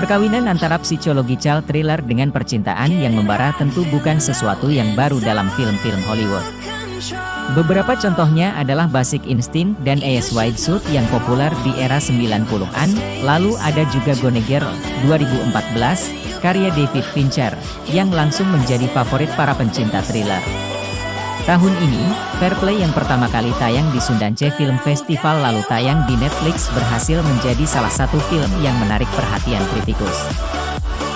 Perkawinan antara psychological thriller dengan percintaan yang membara tentu bukan sesuatu yang baru dalam film-film Hollywood. Beberapa contohnya adalah Basic Instinct dan Eyes Wide Shut yang populer di era 90-an, lalu ada juga Gone Girl, 2014, karya David Fincher, yang langsung menjadi favorit para pencinta thriller. Tahun ini, Fair Play yang pertama kali tayang di Sundance Film Festival lalu tayang di Netflix berhasil menjadi salah satu film yang menarik perhatian kritikus.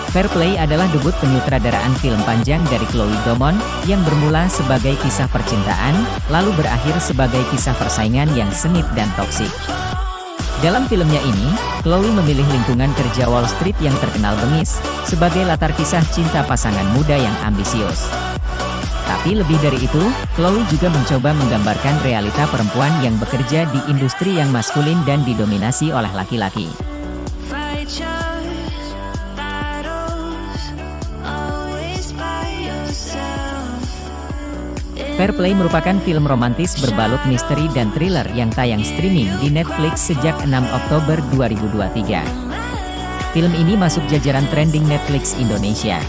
Fair Play adalah debut penyutradaraan film panjang dari Chloe Domon, yang bermula sebagai kisah percintaan, lalu berakhir sebagai kisah persaingan yang sengit dan toksik. Dalam filmnya ini, Chloe memilih lingkungan kerja Wall Street yang terkenal bengis, sebagai latar kisah cinta pasangan muda yang ambisius. Tapi lebih dari itu, Chloe juga mencoba menggambarkan realita perempuan yang bekerja di industri yang maskulin dan didominasi oleh laki-laki. Fair Play merupakan film romantis berbalut misteri dan thriller yang tayang streaming di Netflix sejak 6 Oktober 2023. Film ini masuk jajaran trending Netflix Indonesia.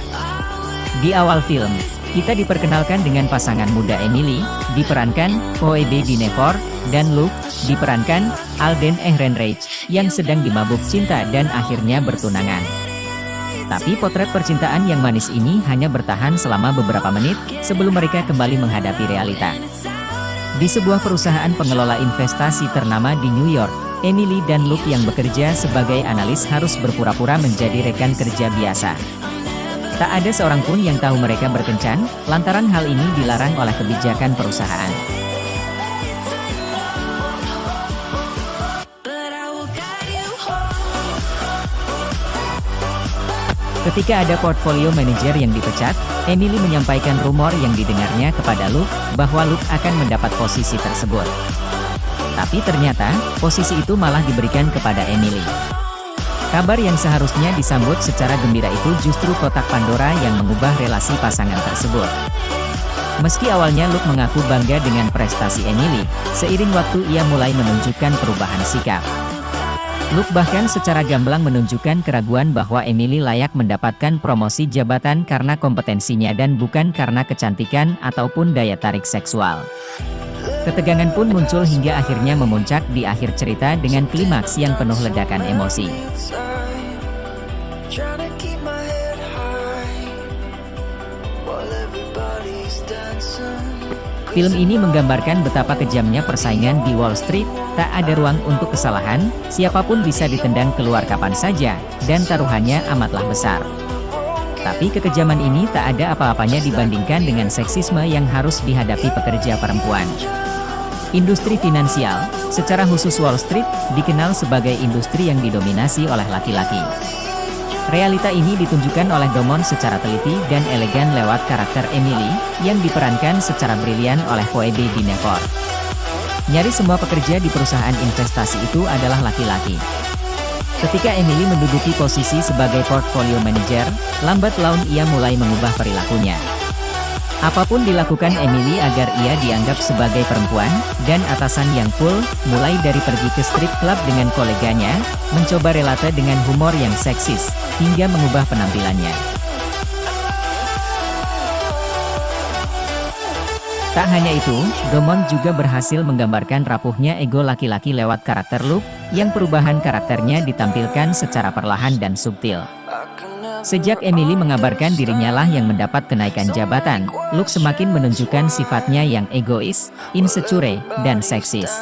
Di awal film, kita diperkenalkan dengan pasangan muda Emily, diperankan Phoebe Dynevor, dan Luke, diperankan Alden Ehrenreich, yang sedang dimabuk cinta dan akhirnya bertunangan. Tapi potret percintaan yang manis ini hanya bertahan selama beberapa menit, sebelum mereka kembali menghadapi realita. Di sebuah perusahaan pengelola investasi ternama di New York, Emily dan Luke yang bekerja sebagai analis harus berpura-pura menjadi rekan kerja biasa. Tak ada seorang pun yang tahu mereka berkencan, lantaran hal ini dilarang oleh kebijakan perusahaan. Ketika ada portfolio manager yang dipecat, Emily menyampaikan rumor yang didengarnya kepada Luke, bahwa Luke akan mendapat posisi tersebut. Tapi ternyata, posisi itu malah diberikan kepada Emily. Kabar yang seharusnya disambut secara gembira itu justru kotak Pandora yang mengubah relasi pasangan tersebut. Meski awalnya Luke mengaku bangga dengan prestasi Emily, seiring waktu ia mulai menunjukkan perubahan sikap. Luke bahkan secara gamblang menunjukkan keraguan bahwa Emily layak mendapatkan promosi jabatan karena kompetensinya dan bukan karena kecantikan ataupun daya tarik seksual. Ketegangan pun muncul hingga akhirnya memuncak di akhir cerita dengan klimaks yang penuh ledakan emosi. Film ini menggambarkan betapa kejamnya persaingan di Wall Street, tak ada ruang untuk kesalahan, siapapun bisa ditendang keluar kapan saja, dan taruhannya amatlah besar. Tapi kekejaman ini tak ada apa-apanya dibandingkan dengan seksisme yang harus dihadapi pekerja perempuan. Industri finansial, secara khusus Wall Street, dikenal sebagai industri yang didominasi oleh laki-laki. Realita ini ditunjukkan oleh Domon secara teliti dan elegan lewat karakter Emily, yang diperankan secara brilian oleh Phoebe Dynevor. Nyaris semua pekerja di perusahaan investasi itu adalah laki-laki. Ketika Emily menduduki posisi sebagai portfolio manager, lambat laun ia mulai mengubah perilakunya. Apapun dilakukan Emily agar ia dianggap sebagai perempuan, dan atasan yang cool, mulai dari pergi ke strip club dengan koleganya, mencoba relate dengan humor yang seksis, hingga mengubah penampilannya. Tak hanya itu, Domon juga berhasil menggambarkan rapuhnya ego laki-laki lewat karakter Luke, yang perubahan karakternya ditampilkan secara perlahan dan subtil. Sejak Emily mengabarkan dirinya lah yang mendapat kenaikan jabatan, Luke semakin menunjukkan sifatnya yang egois, insecure, dan seksis.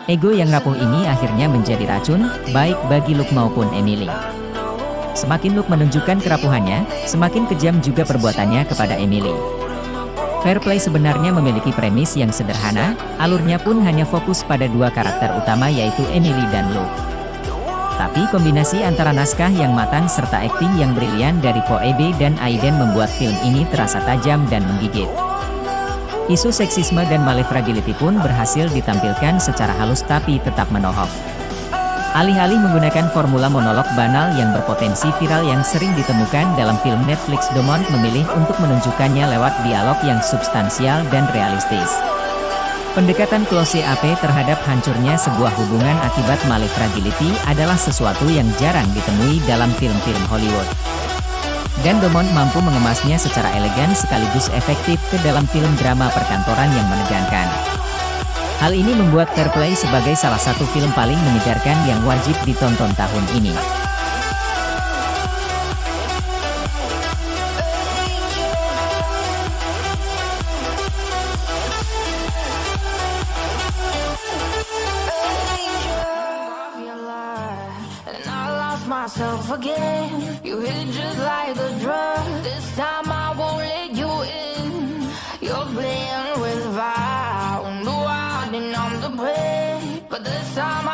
Ego yang rapuh ini akhirnya menjadi racun, baik bagi Luke maupun Emily. Semakin Luke menunjukkan kerapuhannya, semakin kejam juga perbuatannya kepada Emily. Fair Play sebenarnya memiliki premis yang sederhana, alurnya pun hanya fokus pada dua karakter utama yaitu Emily dan Luke. Tapi kombinasi antara naskah yang matang serta akting yang brilian dari Phoebe dan Aiden membuat film ini terasa tajam dan menggigit. Isu seksisme dan male fragility pun berhasil ditampilkan secara halus tapi tetap menohok. Alih-alih menggunakan formula monolog banal yang berpotensi viral yang sering ditemukan dalam film Netflix, Domon memilih untuk menunjukkannya lewat dialog yang substansial dan realistis. Pendekatan close up terhadap hancurnya sebuah hubungan akibat malefragility adalah sesuatu yang jarang ditemui dalam film-film Hollywood. Dan Dumont mampu mengemasnya secara elegan sekaligus efektif ke dalam film drama perkantoran yang menegangkan. Hal ini membuat Fair Play sebagai salah satu film paling menyegarkan yang wajib ditonton tahun ini. Myself again, you hit just like a drug. This time I won't let you in. You're playing with fire. No, I didn't know the play, but this time